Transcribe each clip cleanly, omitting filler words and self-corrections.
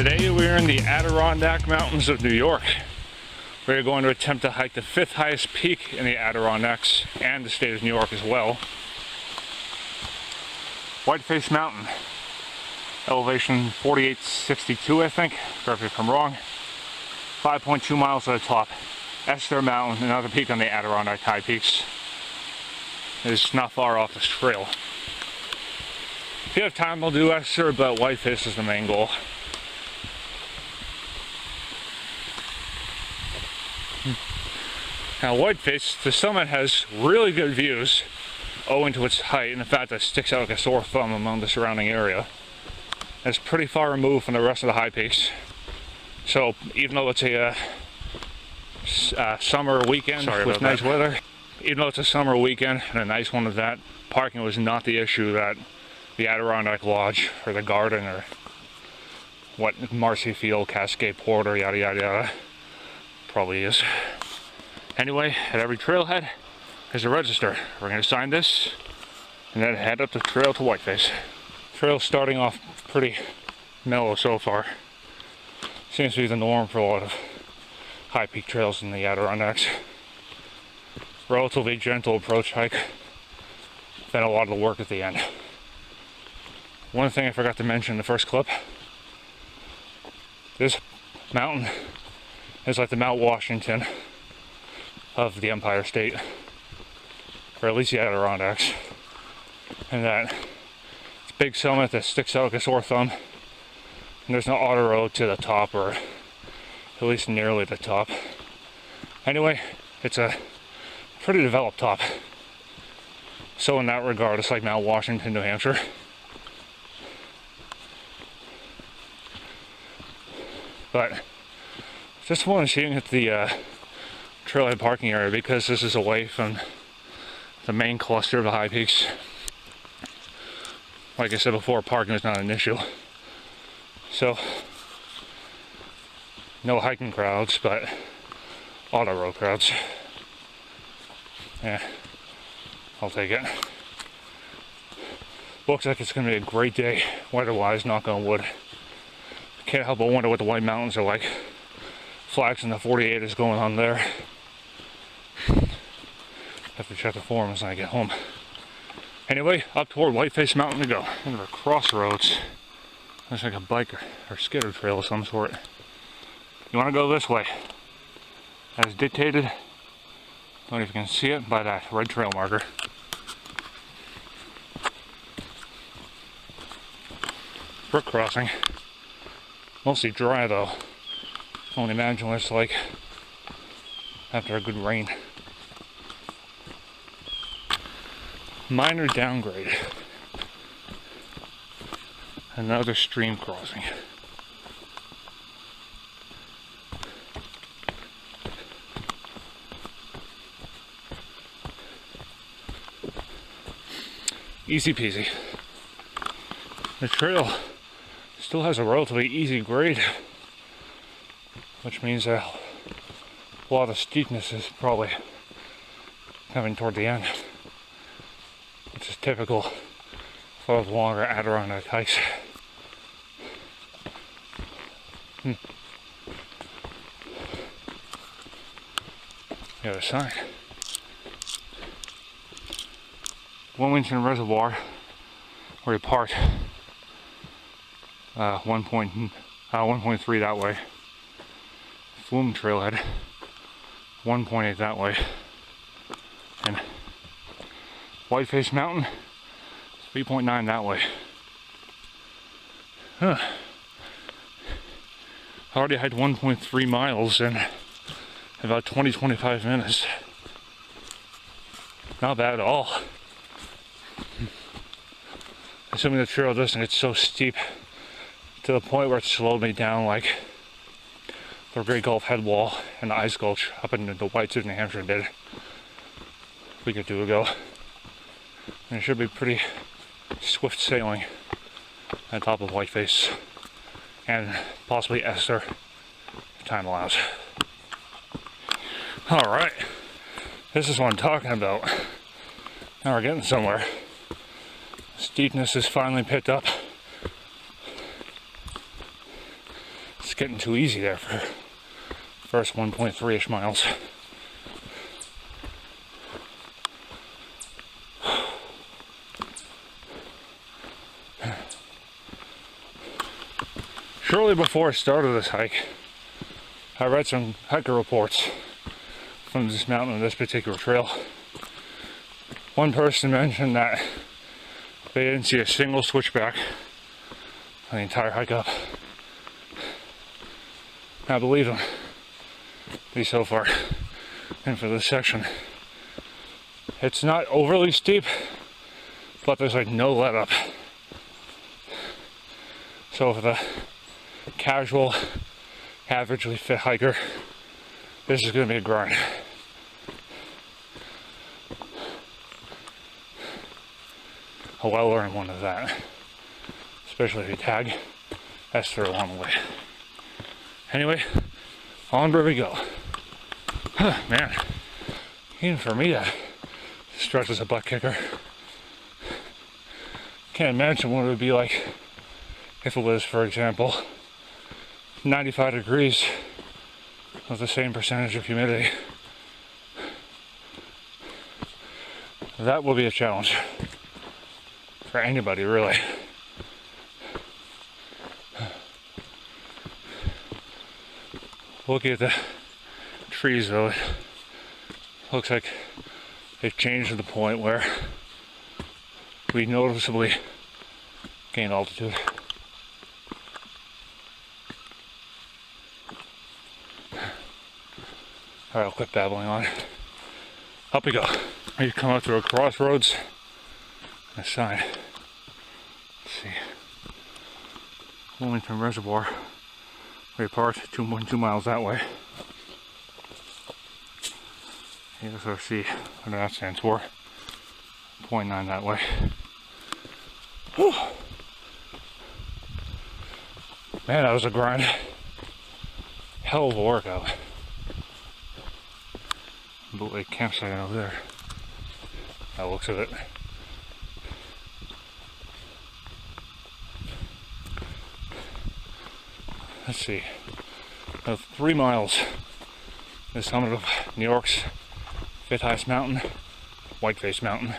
Today we're in the Adirondack Mountains of New York. We're going to attempt to hike the 5th highest peak in the Adirondacks and the state of New York as well. Whiteface Mountain. Elevation 4862, I think. Correct me if I'm wrong. 5.2 miles to the top. Esther Mountain, another peak on the Adirondack high peaks. It's not far off this trail. If you have time, I'll do Esther, but Whiteface is the main goal. Now Whiteface, the summit has really good views owing to its height and the fact that it sticks out like a sore thumb among the surrounding area. It's pretty far removed from the rest of the high peaks. So even though it's a summer weekend with nice weather, even though it's a summer weekend and a nice one at that, parking was not the issue that the Adirondack Lodge or the Garden or what Marcy Field, Cascade Porter, yada yada yada probably is. Anyway, at every trailhead there's a register. We're going to sign this and then head up the trail to Whiteface. Trail's starting off pretty mellow so far. Seems to be the norm for a lot of high peak trails in the Adirondacks. Relatively gentle approach hike, then a lot of the work at the end. One thing I forgot to mention in the first clip, this mountain is like the Mount Washington of the Empire State, or at least the Adirondacks, and that it's a big summit that sticks out like a sore thumb, and there's no auto road to the top, or at least nearly the top. Anyway, it's a pretty developed top, so in that regard it's like Mount Washington, New Hampshire. But just wanted to hit the trailhead parking area because this is away from the main cluster of the high peaks. Like I said before, parking is not an issue. So, no hiking crowds, but auto road crowds. Yeah, I'll take it. Looks like it's going to be a great day, weather-wise, knock on wood. Can't help but wonder what the White Mountains are like. Flax in the 48 is going on there. Have to check the forums when I get home. Anyway, up toward Whiteface Mountain to go. Into the crossroads. Looks like a bike or skidder trail of some sort. You want to go this way, as dictated. I don't know if you can see it by that red trail marker. Brook crossing. Mostly dry though. I can only imagine what it's like after a good rain. Minor downgrade. Another stream crossing. Easy peasy. The trail still has a relatively easy grade, which means that a lot of the steepness is probably coming toward the end, which is typical for the longer Adirondack hikes. The other side. Wilmington Reservoir, where we parked. 1.3 that way. Flume Trailhead, 1.8 that way. And Whiteface Mountain, 3.9 that way. I already had 1.3 miles in about 20-25 minutes. Not bad at all. Assuming the trail doesn't get so steep to the point where it slowed me down like the Great Gulf Head Wall and the Ice Gulch up in the Whites of New Hampshire did a week or two ago. And it should be pretty swift sailing on top of Whiteface and possibly Esther if time allows. Alright, this is what I'm talking about. Now we're getting somewhere. Steepness is finally picked up. getting too easy there for first 1.3-ish miles. Shortly before I started this hike, I read some hiker reports from this mountain and this particular trail. One person mentioned that they didn't see a single switchback on the entire hike up. I believe them, at least so far. And for this section, it's not overly steep, but there's like no let up. So for the casual, averagely fit hiker, this is going to be a grind. A well-earned one of that, especially if you tag Esther along the way. Anyway, onward we go. Man, even for me, that stretch is a butt kicker. Can't imagine what it would be like if it was, for example, 95 degrees with the same percentage of humidity. That will be a challenge for anybody, really. Looking at the trees, though, it looks like they've changed to the point where we noticeably gain altitude. Alright, I'll quit babbling on. Up we go. We come up through a crossroads. A sign. Let's see. Wilmington Reservoir. We parked 2 miles that way. ESRC, what that stands for. 0.9 that way. Whew. Man, that was a grind. Hell of a workout. Bootleg campsite over there. That looks of it. Let's see. About 3 miles. The summit of New York's 5th highest mountain, Whiteface Mountain.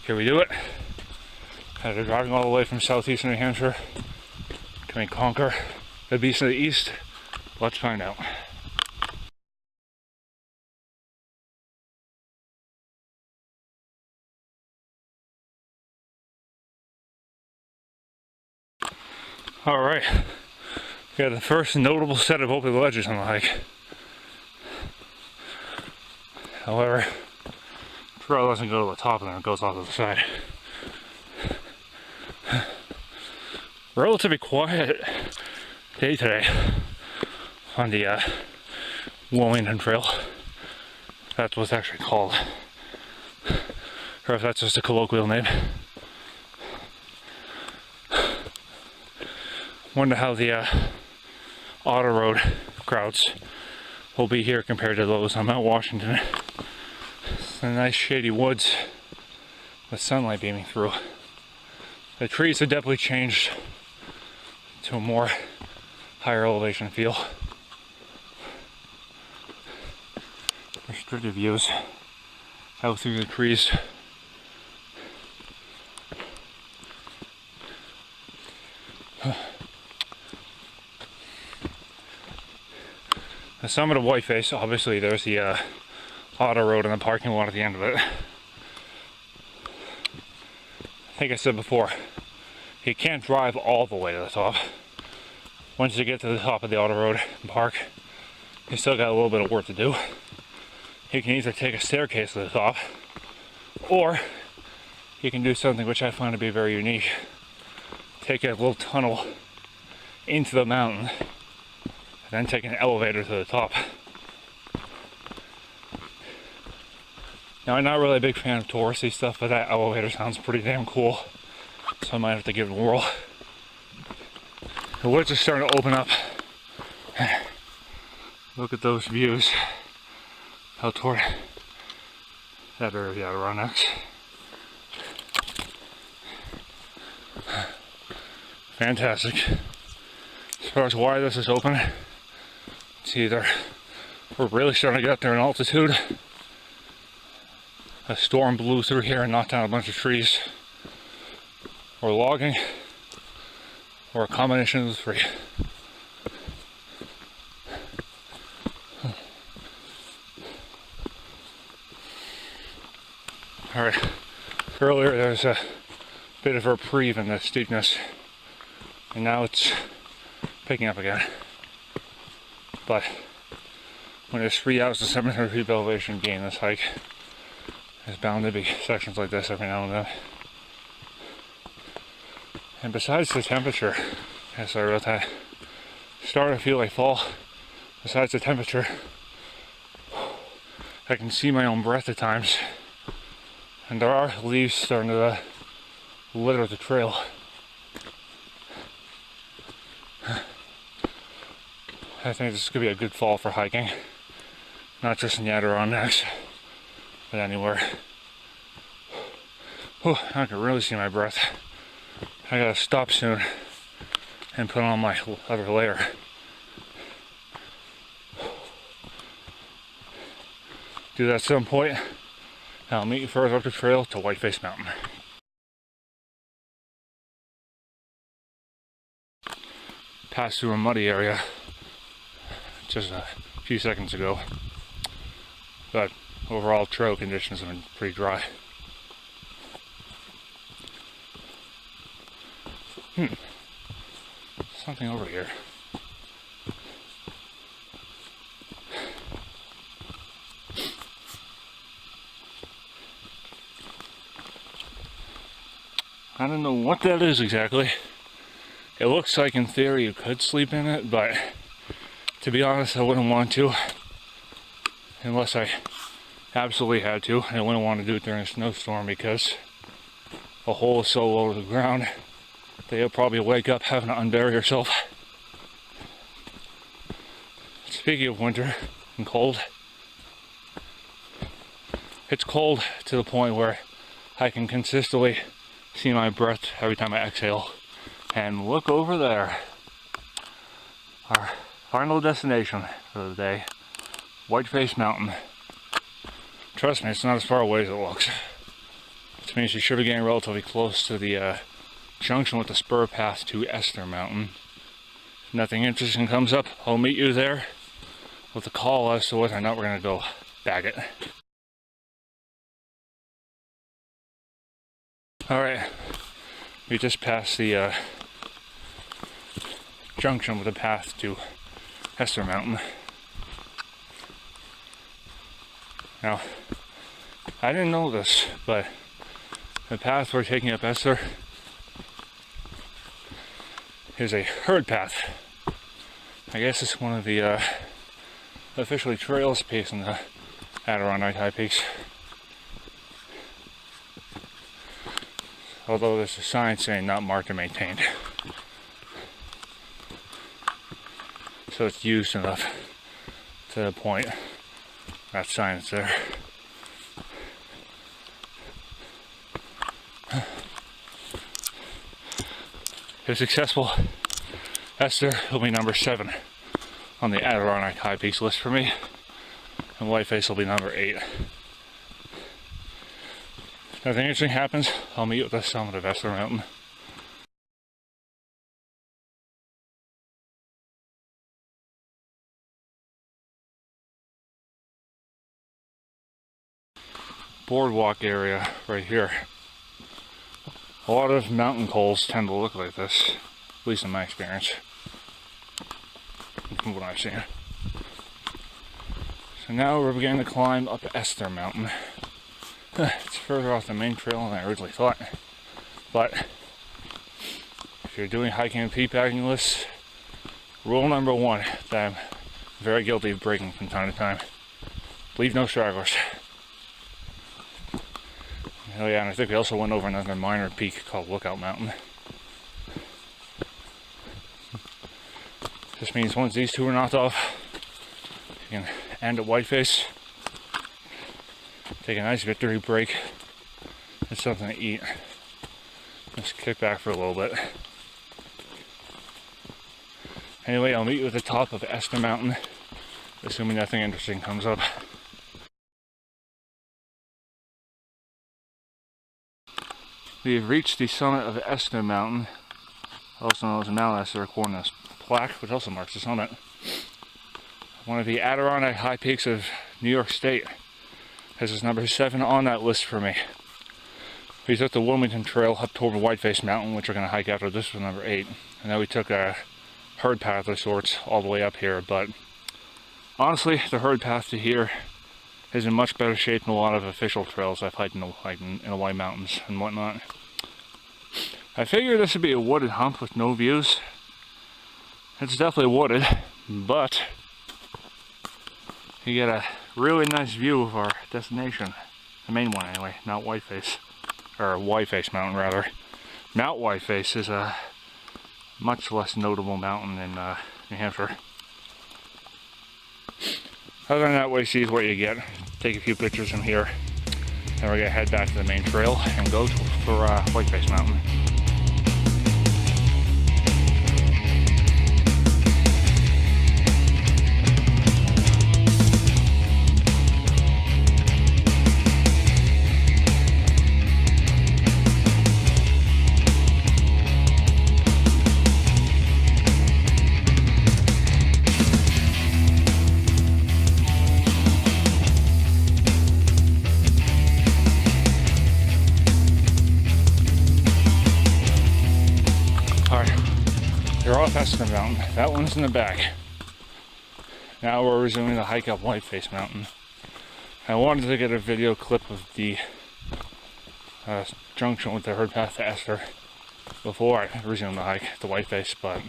Can we do it? After driving all the way from southeastern New Hampshire, can we conquer the beast of the east? Let's find out. Alright, we got the first notable set of open ledges on the hike. However, the trail doesn't go to the top and then it goes off to the side. Relatively quiet day today on the Wilmington Trail. That's what it's actually called. Or if that's just a colloquial name. Wonder how the auto road crowds will be here compared to those on Mount Washington. It's a nice shady woods with sunlight beaming through. The trees have definitely changed to a more higher elevation feel. Restricted views out through the trees. The summit of Whiteface, obviously there's the auto road and the parking lot at the end of it. I think I said before, you can't drive all the way to the top. Once you get to the top of the auto road and park, you still got a little bit of work to do. You can either take a staircase to the top, or you can do something which I find to be very unique. Take a little tunnel into the mountain, then take an elevator to the top. Now, I'm not really a big fan of touristy stuff, but that elevator sounds pretty damn cool, so I might have to give it a whirl. The woods are starting to open up. Look at those views out toward that area of the Adirondacks. Fantastic. far as why this is open, it's either we're really starting to get up there in altitude, a storm blew through here and knocked down a bunch of trees, or logging, or a combination of the three. Alright, earlier there was a bit of a reprieve in the steepness, and now it's picking up again. But when there's 3 hours of 700 feet of elevation gain this hike, there's bound to be sections like this every now and then. And besides the temperature, as I wrote that, starting to feel like fall. Besides the temperature, I can see my own breath at times. And there are leaves starting to litter the trail. I think this could be a good fall for hiking. Not just in the Adirondacks, but anywhere. Whew, I can really see my breath. I gotta stop soon and put on my other layer. Do that at some point, and I'll meet you further up the trail to Whiteface Mountain. Passed through a muddy area just a few seconds ago, but overall trail conditions have been pretty dry. Something over here. I don't know what that is exactly. It looks like in theory you could sleep in it, but to be honest I wouldn't want to unless I absolutely had to. I wouldn't want to do it during a snowstorm because the hole is so low to the ground that you'll probably wake up having to unbury yourself. Speaking of winter and cold, it's cold to the point where I can consistently see my breath every time I exhale. And look over there. Our final destination for the day, Whiteface Mountain. Trust me, it's not as far away as it looks. Which means you should be getting relatively close to the junction with the spur path to Esther Mountain. If nothing interesting comes up, I'll meet you there with a call as to whether or not we're going to go bag it. Alright, we just passed the junction with the path to Esther Mountain. Now, I didn't know this, but the path we're taking up Esther is a herd path. I guess it's one of the officially trails pacing the Adirondack High Peaks. Although there's a sign saying not marked or maintained. So it's used enough to the point that sign is there. If successful, Esther will be number 7 on the Adirondack High Peaks list for me, and Whiteface will be number 8. If nothing interesting happens, I'll meet you at the summit of Esther Mountain. Boardwalk area right here. A lot of mountain coals tend to look like this, at least in my experience, from what I've seen. So now we're beginning to climb up Esther Mountain. It's further off the main trail than I originally thought, but if you're doing hiking and peatpacking lists, rule number 1 that I'm very guilty of breaking from time to time: leave no stragglers. Oh yeah, and I think we also went over another minor peak called Lookout Mountain. This means once these two are knocked off, you can end at Whiteface, take a nice victory break, and something to eat. Just kick back for a little bit. And Anyway, I'll meet you at the top of Esther Mountain, assuming nothing interesting comes up. We have reached the summit of Esther Mountain, also known as Mount Esther, according to this plaque, which also marks the summit. One of the Adirondack high peaks of New York State. This is number 7 on that list for me. We took the Wilmington Trail up toward Whiteface Mountain, which we're going to hike after. This was number 8. And then we took a herd path of sorts all the way up here. But honestly, the herd path to here is in much better shape than a lot of official trails I've hiked in the White Mountains and whatnot. I figured this would be a wooded hump with no views. It's definitely wooded, but you get a really nice view of our destination. The main one anyway, Mount Whiteface. Or Whiteface Mountain rather. Mount Whiteface is a much less notable mountain in New Hampshire. Other than that, what you see is what you get. Take a few pictures from here. Then we're going to head back to the main trail and go for Whiteface Mountain. You're off Esther Mountain. That one's in the back. Now we're resuming the hike up Whiteface Mountain. I wanted to get a video clip of the junction with the herd path to Esther before I resume the hike to Whiteface, but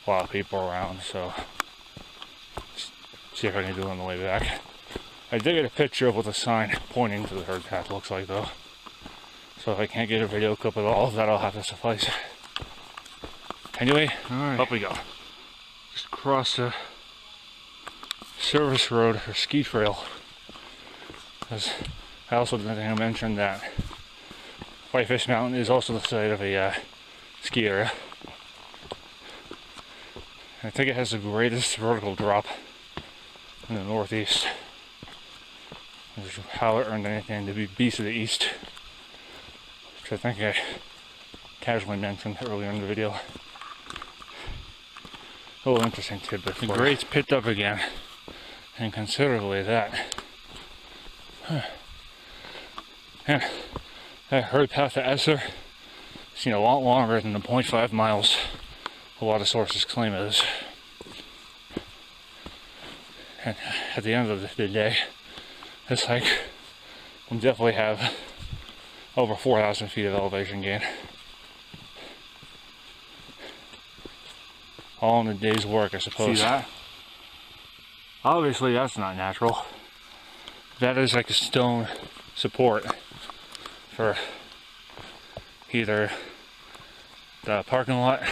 a lot of people around, so see if I can do it on the way back. I did get a picture of what the sign pointing to the herd path looks like though. So if I can't get a video clip at all, that'll have to suffice. Anyway, right. Up we go. Just crossed a service road or ski trail. As I also didn't think I mentioned that Whiteface Mountain is also the site of a ski area. I think it has the greatest vertical drop in the Northeast. Which is how it earned anything to be Beast of the East, which I think I casually mentioned earlier in the video. A little interesting tidbit. The grades picked up again, and considerably at that. And that herd path to Esther seen a lot longer than the 0.5 miles a lot of sources claim it is. And at the end of the day, this hike will definitely have over 4,000 feet of elevation gain. All in a day's work, I suppose. See that? Obviously, that's not natural. That is like a stone support for either the parking lot.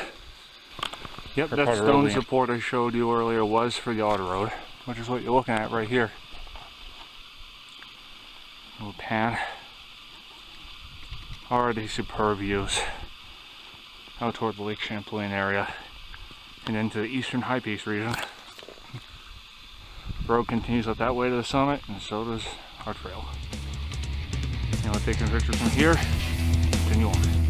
Yep, that stone support I showed you earlier was for the auto road, which is what you're looking at right here. Little pan. Already superb views out toward the Lake Champlain area and into the eastern high peaks region. The road continues up that way to the summit, and so does our trail. And we'll take a picture from here, continue on.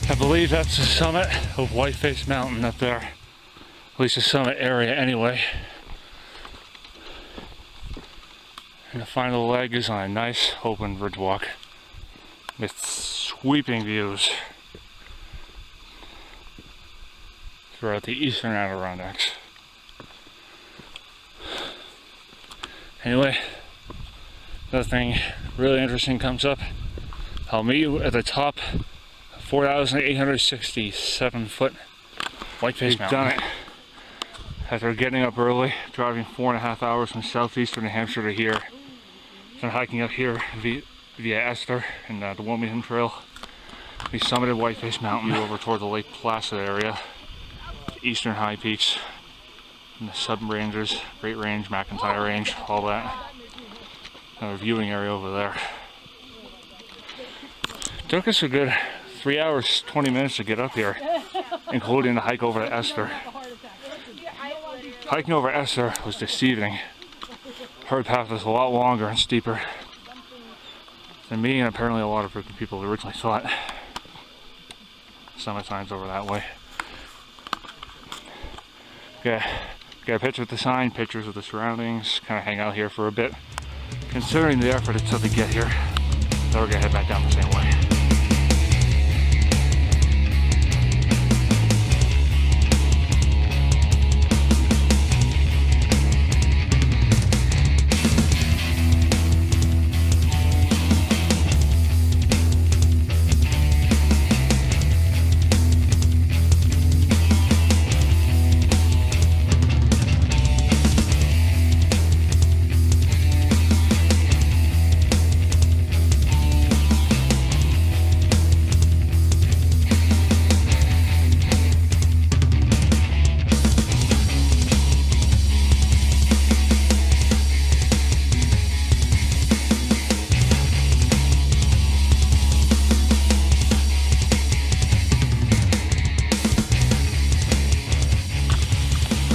I believe that's the summit of Whiteface Mountain up there. At least the summit area anyway. And the final leg is on a nice open bridge walk with sweeping views throughout the eastern Adirondacks. Anyway, nothing really interesting comes up. I'll meet you at the top 4,867 foot Whiteface Mountain. Done it. After getting up early, driving 4.5 hours from southeastern New Hampshire to here, then hiking up here via Esther and the Wilmington Trail, we summited Whiteface Mountain over toward the Lake Placid area, the eastern high peaks, and the sub-ranges, Great Range, McIntyre Range, all that. Another viewing area over there. Took us a good 3 hours, 20 minutes to get up here, including the hike over to Esther. Hiking over Esther was deceiving. Herd path was a lot longer and steeper than me and apparently a lot of people originally thought. Summit signs over that way. Okay, got a picture with the sign, pictures of the surroundings, kind of hang out here for a bit. Considering the effort it took to get here, then we're gonna head back down the same way.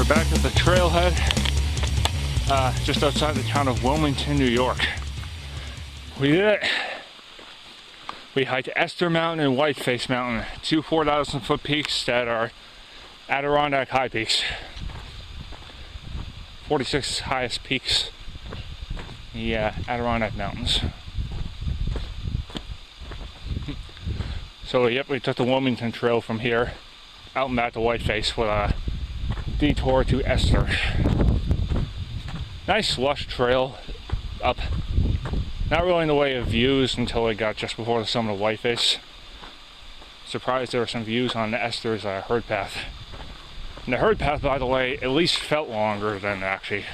Back at the trailhead, just outside the town of Wilmington, New York. We did it. We hiked Esther Mountain and Whiteface Mountain, two 4,000 foot peaks that are Adirondack high peaks. 46 highest peaks, the Adirondack Mountains. So yep, we took the Wilmington Trail from here, out and back to Whiteface with a detour to Esther. Nice lush trail up. Not really in the way of views until I got just before the summit of Whiteface. Surprised there were some views on Esther's herd path. And the herd path, by the way, at least felt longer than actually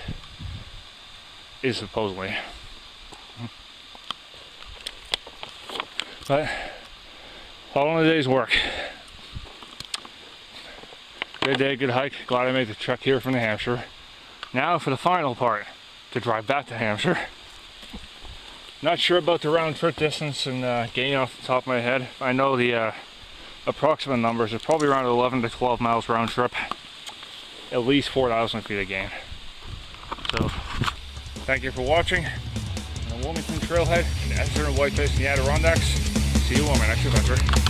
is supposedly. But all in a day's work. Good day, good hike. Glad I made the trek here from New Hampshire. Now for the final part, to drive back to Hampshire. Not sure about the round trip distance and gain off the top of my head. I know the approximate numbers are probably around 11 to 12 miles round trip. At least 4,000 feet of gain. So, thank you for watching. On the Wilmington Trailhead in Esther and Whiteface in the Adirondacks. See you on my next adventure.